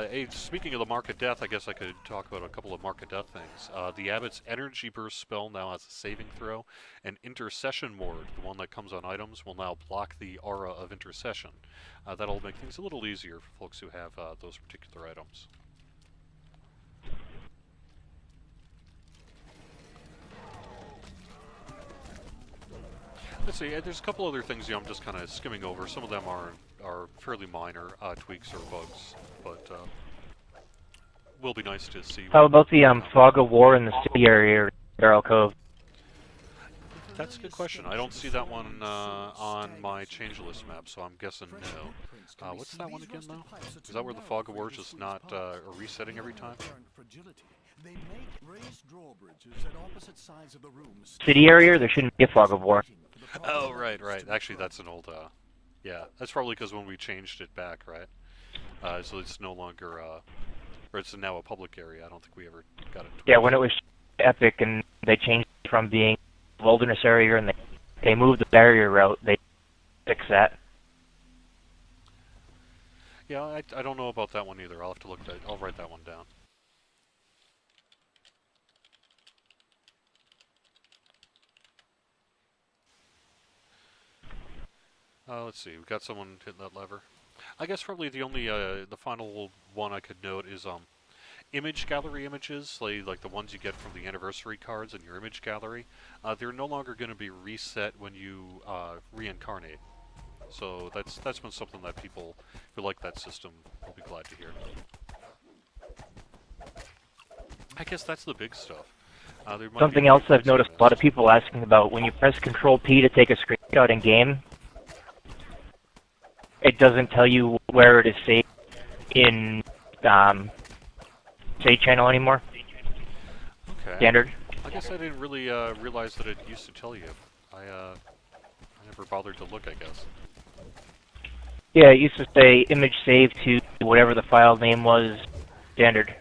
Hey, speaking of the Mark of Death, I guess I could talk about a couple of Mark of Death things. The Abbot's Energy Burst spell now has a saving throw, and Intercession Ward, the one that comes on items, will now block the aura of Intercession. That'll make things a little easier for folks who have those particular items. Let's see, there's a couple other things I'm just kind of skimming over. Some of them are fairly minor tweaks or bugs, but will be nice to see. How about the fog of war in the city area, Barrel Cove? That's a good question. I don't see that one on my changeless map, so I'm guessing no. What's that one again, though? Is that where the fog of war is just not resetting every time? City area, there shouldn't be a fog of war. Oh, right. Actually, that's an old, yeah, that's probably because when we changed it back, right? So it's no longer, or it's now a public area. I don't think we ever got it. Yeah, when it was Epic and they changed it from being wilderness area and they moved the barrier route, they fixed that. Yeah, I don't know about that one either. I'll have to look at. I'll write that one down. Let's see. We've got someone hitting that lever. I guess probably the only the final one I could note is image gallery images, like the ones you get from the anniversary cards in your image gallery. They're no longer going to be reset when you reincarnate. So that's been something that people who like that system will be glad to hear. I guess that's the big stuff. Something else I've noticed a lot of people asking about, when you press Control P to take a screenshot in game, it doesn't tell you where it is saved in save channel anymore. Okay. Standard. I guess I didn't really realize that it used to tell you. I never bothered to look, I guess. Yeah, it used to say image saved to whatever the file name was, standard.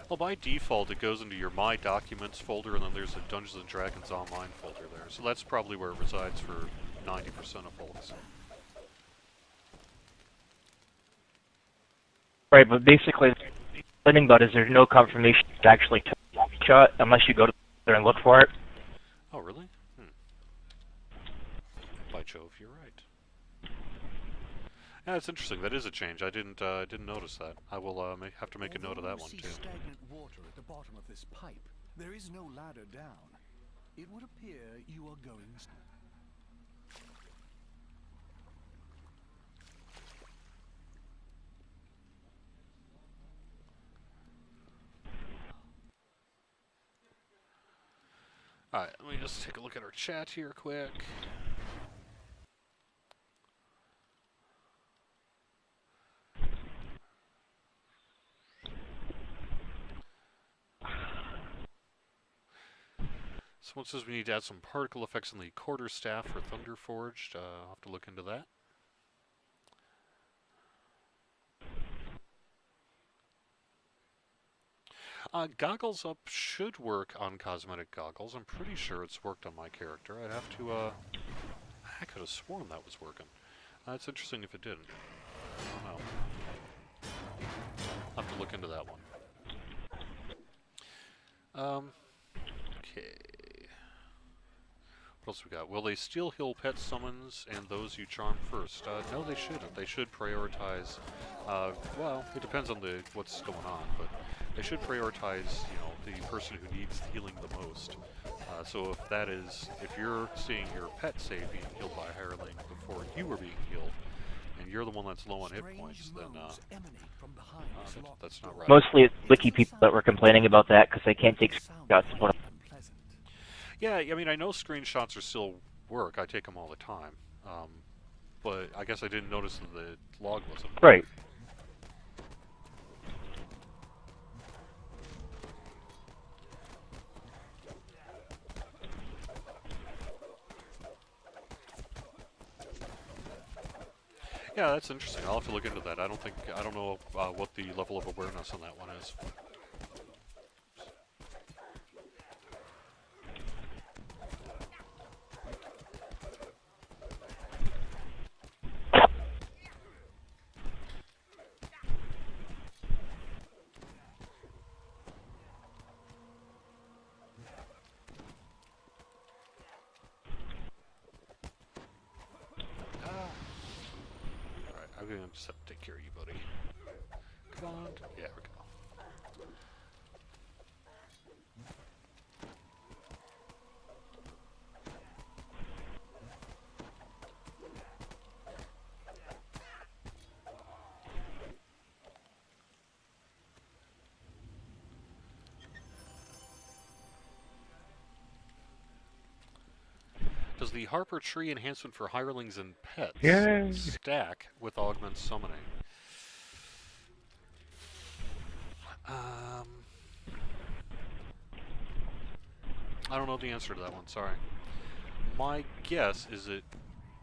Well, by default, it goes into your My Documents folder, and then there's a Dungeons & Dragons Online folder there. So that's probably where it resides for 90% of folks. Right, but basically, the thing about it is there's no confirmation it actually took a shot unless you go to there and look for it. Oh, really? By Jove, you're right. Yeah, it's interesting. That is a change. I didn't notice that. I will have to make a note of that one too. Stagnant water at the bottom of this pipe. There is no ladder down. It would appear you are going. Alright, let me just take a look at our chat here quick. Someone says we need to add some particle effects in the quarterstaff for Thunderforged. I'll have to look into that. Goggles up should work on cosmetic goggles. I'm pretty sure it's worked on my character. I'd have to, I could have sworn that was working. It's interesting if it didn't. I don't know. I'll have to look into that one. Okay. What else we got? Will they still heal pet summons and those you charm first? No, they shouldn't. They should prioritize, well, it depends on what's going on, but they should prioritize, the person who needs healing the most. So if you're seeing your pet, say, being healed by a hireling before you were being healed, and you're the one that's low on hit points, then that's not right. Mostly it's wiki people that were complaining about that because they can't take screenshots. Yeah, I mean, I know screenshots are still work. I take them all the time. But I guess I didn't notice that the log wasn't. Right. Yeah, that's interesting. I'll have to look into that. I don't know what the level of awareness on that one is. I'm going to just have to take care of you, buddy. Come on. Yeah, we go. Does the Harper Tree enhancement for hirelings and pets Yay. stack with augment summoning? I don't know the answer to that one, sorry. My guess is it...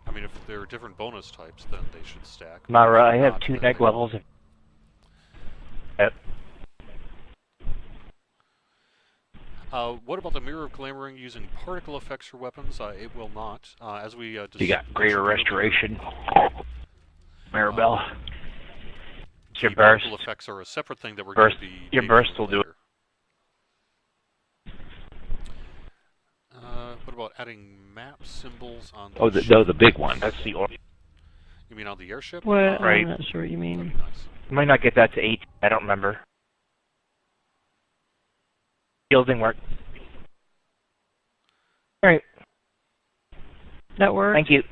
I mean, if there are different bonus types, then they should stack. Mara, I have Not, 2 then neg they- levels. Yep. What about the Mirror of Glamoring using particle effects for weapons? It will not. As we You got greater restoration. Maribel. Your the burst. particle effects are a separate thing that we're Burst. going to be... Your debuting burst will do it. later. What about adding map symbols on the Oh, the big one. That's the Orien. You mean on the airship? What? Right. I'm not sure what you That'd mean. be nice. You might not get that to 8. I don't remember. Shielding work. Alright, That works? thank you.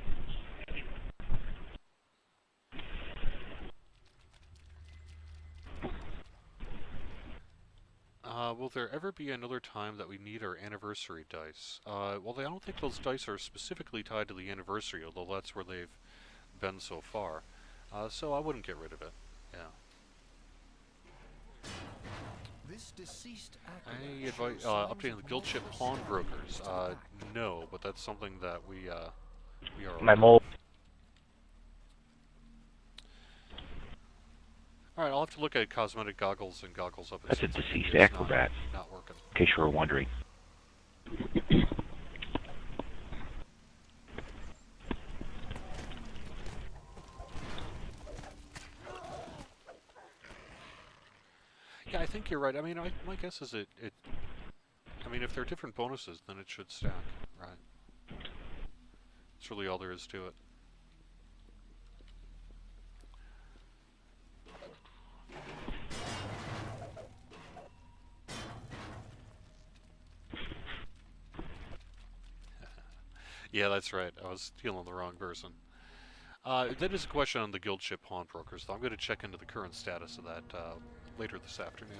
Will there ever be another time that we need our anniversary dice? Well, I don't think those dice are specifically tied to the anniversary, although that's where they've been so far. So I wouldn't get rid of it. Yeah. This deceased Any advice, updating the guild ship pawnbrokers? No, but that's something that we are... My mole. Alright, I'll have to look at cosmetic goggles and goggles up. That's a It's deceased not- acrobat, Not working. in case you were wondering. Yeah, I think you're right. I mean, my guess is it... I mean, if there are different bonuses, then it should stack, right? That's really all there is to it. Yeah, that's right. I was dealing with the wrong person. That is a question on the guild ship pawnbrokers, though. I'm going to check into the current status of that later this afternoon.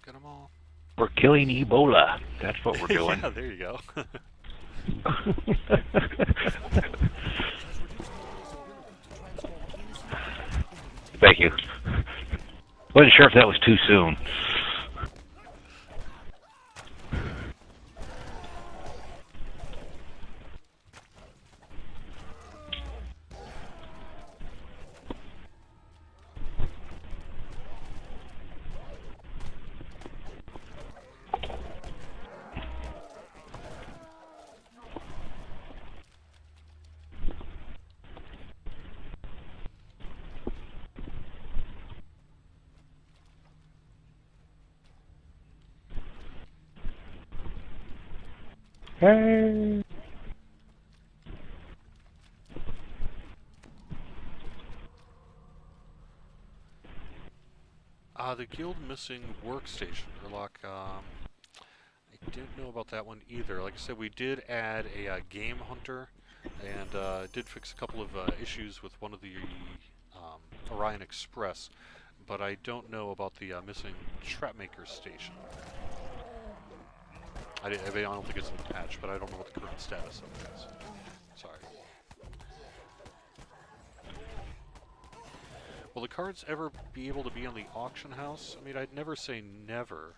Get them all. We're killing Ebola. That's what we're doing. Yeah, there you go. Thank you. Wasn't sure if that was too soon. Hey. The guild missing workstation, Urlock. I didn't know about that one either. Like I said, we did add a game hunter, and did fix a couple of issues with one of the Orien Express, but I don't know about the missing trapmaker station. I don't think it's in the patch, but I don't know what the current status of it is. Sorry. Will the cards ever be able to be on the auction house? I mean, I'd never say never,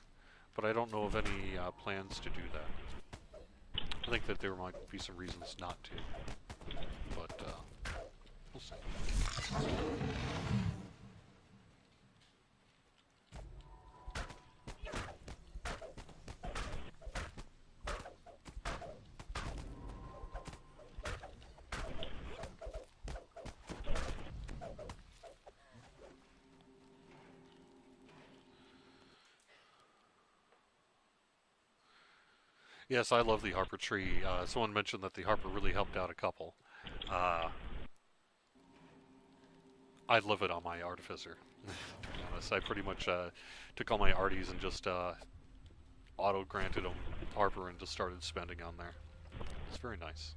but I don't know of any plans to do that. I think that there might be some reasons not to, but we'll see. Yes, I love the Harper tree. Someone mentioned that the Harper really helped out a couple. Uh, I love it on my Artificer. To be honest, I pretty much took all my arties and just auto-granted them Harper and just started spending on there. It's very nice.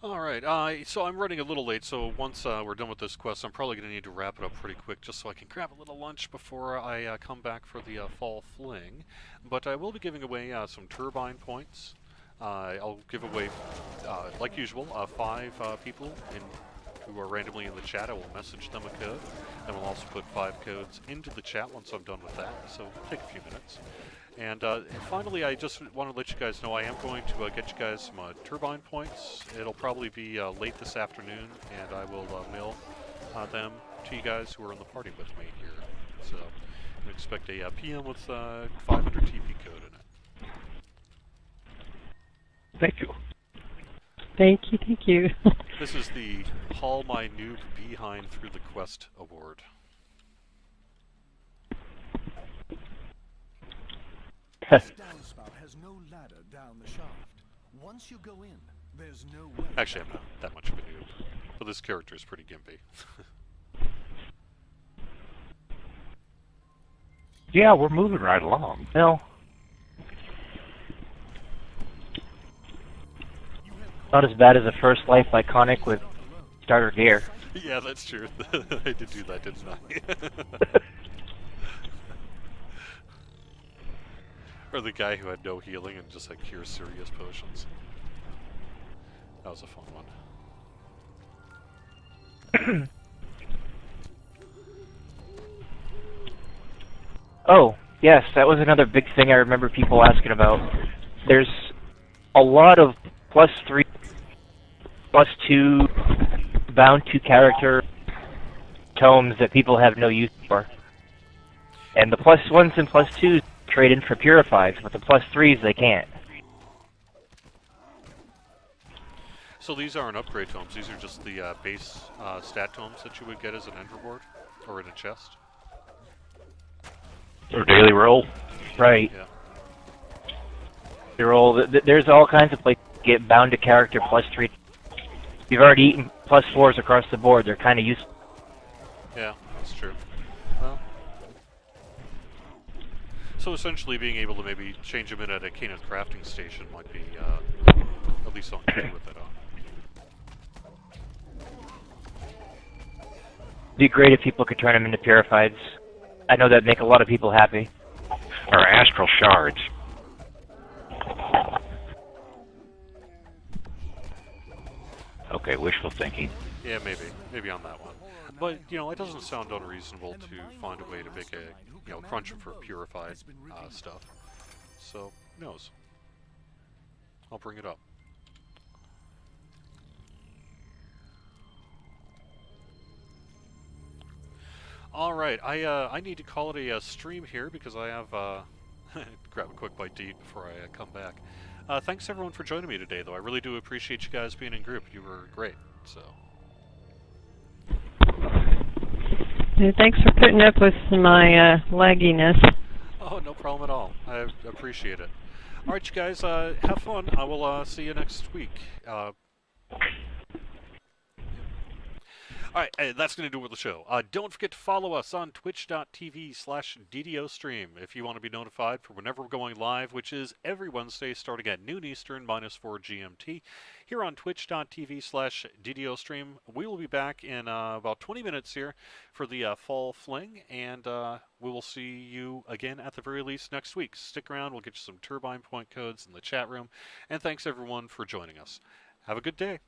Alright, so I'm running a little late, so once we're done with this quest, I'm probably going to need to wrap it up pretty quick just so I can grab a little lunch before I come back for the fall fling. But I will be giving away some turbine points. I'll give away, like usual, 5 people who are randomly in the chat. I will message them a code, and we'll also put 5 codes into the chat once I'm done with that, so it'll take a few minutes. And finally, I just want to let you guys know I am going to get you guys some turbine points. It'll probably be late this afternoon, and I will mail them to you guys who are in the party with me here. So you can expect a PM with 500 TP code in it. Thank you. Thank you, thank you. This is the Haul My Noob Behind Through the Quest award. This downspout has no ladder down the shaft. Once you go in, there's no way. Actually, I'm not that much of a noob, but this character is pretty gimpy. Yeah, we're moving right along. No. Not as bad as a First Life Iconic with starter gear. Yeah, that's true. I did do that, didn't I? Or the guy who had no healing and just like cure serious potions. That was a fun one. Oh, yes, that was another big thing I remember people asking about. There's a lot of +3, +2 bound to character tomes that people have no use for. And the +1s and +2s trade in for purifies, but the +3s they can't. So these aren't upgrade tomes, these are just the base stat tomes that you would get as an end reward, or in a chest. Or daily roll. Right. Yeah. They're all, there's all kinds of places to get bound to character +3. You've already eaten +4s across the board, they're kind of useful. Yeah, that's true. Well, so essentially being able to maybe change them in at a Kenneth crafting station might be at least something to do with it, huh? It'd be great if people could turn them into purifieds. I know that'd make a lot of people happy. Or astral shards. Okay, wishful thinking. Yeah, maybe on that one. But you know, it doesn't sound unreasonable to find a way to make a crunch for purified stuff. So who knows? I'll bring it up. All right, I need to call it a stream here because I have grab a quick bite to eat before I come back. Thanks everyone for joining me today, though. I really do appreciate you guys being in group. You were great. So. Yeah, thanks for putting up with my lagginess. Oh, no problem at all. I appreciate it. All right, you guys, have fun. I will see you next week. Alright, that's going to do it with the show. Don't forget to follow us on twitch.tv/DDOstream if you want to be notified for whenever we're going live, which is every Wednesday starting at noon Eastern, -4 GMT. Here on twitch.tv/DDOstream. We will be back in about 20 minutes here for the fall fling, and we will see you again at the very least next week. Stick around, we'll get you some turbine point codes in the chat room, and thanks everyone for joining us. Have a good day.